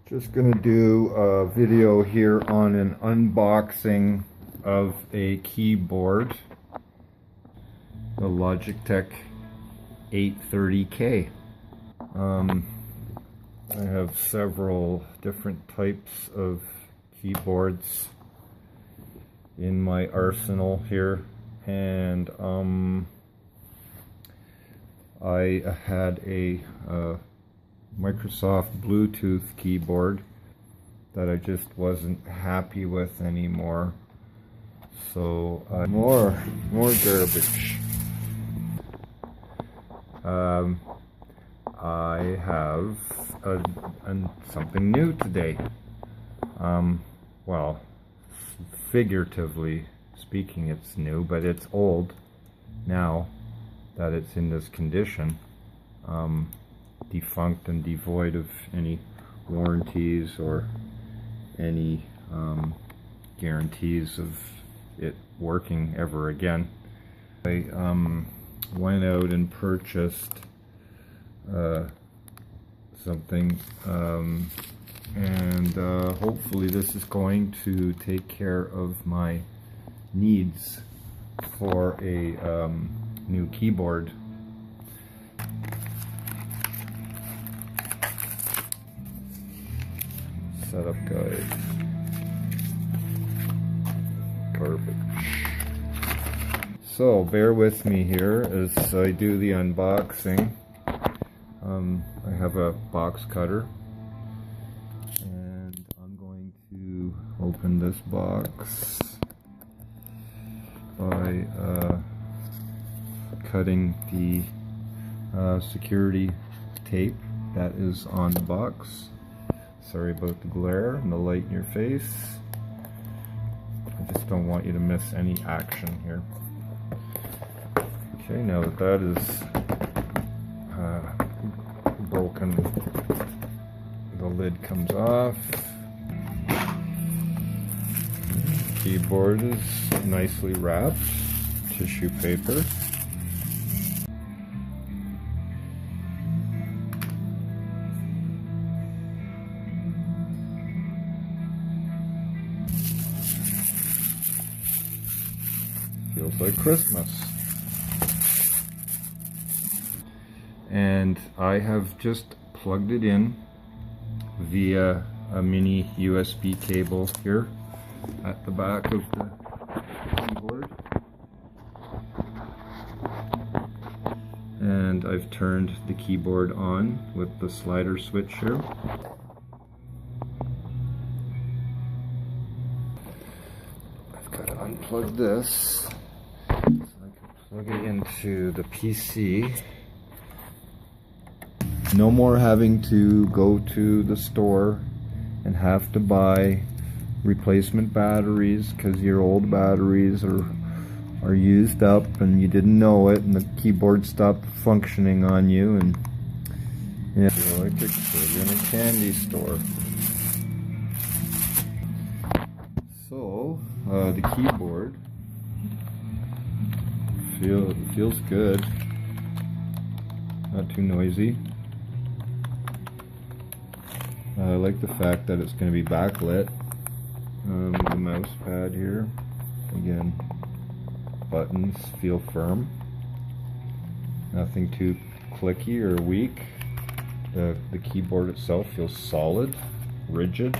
Just gonna do a video here on an unboxing of a keyboard, the Logitech 830K. I have several different types of keyboards in my arsenal here, and I had a Microsoft Bluetooth keyboard that I just wasn't happy with anymore. So more garbage. I have something new today. Well, figuratively speaking, it's new, but it's old now that it's in this condition. Defunct and devoid of any warranties or any guarantees of it working ever again. I went out and purchased something, and hopefully this is going to take care of my needs for a new keyboard. Setup guide. Garbage. So bear with me here as I do the unboxing. I have a box cutter, and I'm going to open this box by cutting the security tape that is on the box. Sorry about the glare and the light in your face. I just don't want you to miss any action here. Okay, now that that is broken, the lid comes off. The keyboard is nicely wrapped, tissue paper. Feels like Christmas. And I have just plugged it in via a mini USB cable here at the back of the keyboard. And I've turned the keyboard on with the slider switch here. I've got to unplug this so I can plug it into the PC. No more having to go to the store and have to buy replacement batteries because your old batteries are used up and you didn't know it, and the keyboard stopped functioning on you, and yeah, feel like a kid in a candy store. So the keyboard feels good, not too noisy. I like the fact that it's going to be backlit. The mouse pad here, again, buttons feel firm, nothing too clicky or weak. The keyboard itself feels solid, rigid,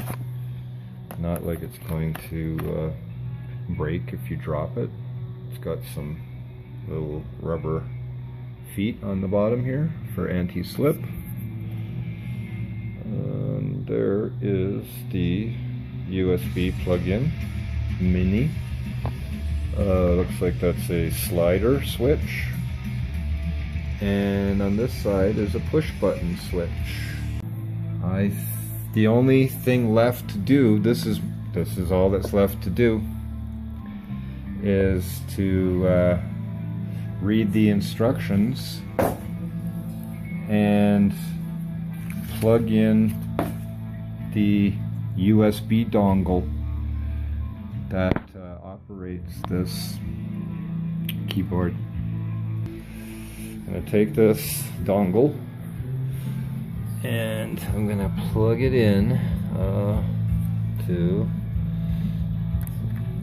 not like it's going to break if you drop it. It's got some little rubber feet on the bottom here for anti-slip. And there is the USB plug-in mini. Looks like that's a slider switch. And on this side is a push button switch. The only thing left to do, this is all that's left to do, is to read the instructions and plug in the USB dongle that operates this keyboard. I'm going to take this dongle and I'm going to plug it in to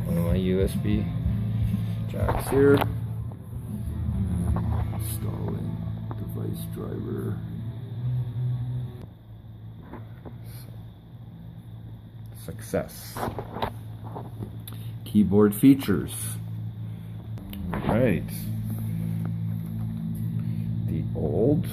one of my USB jacks here. Installing device driver. Success. Keyboard features. All right. The old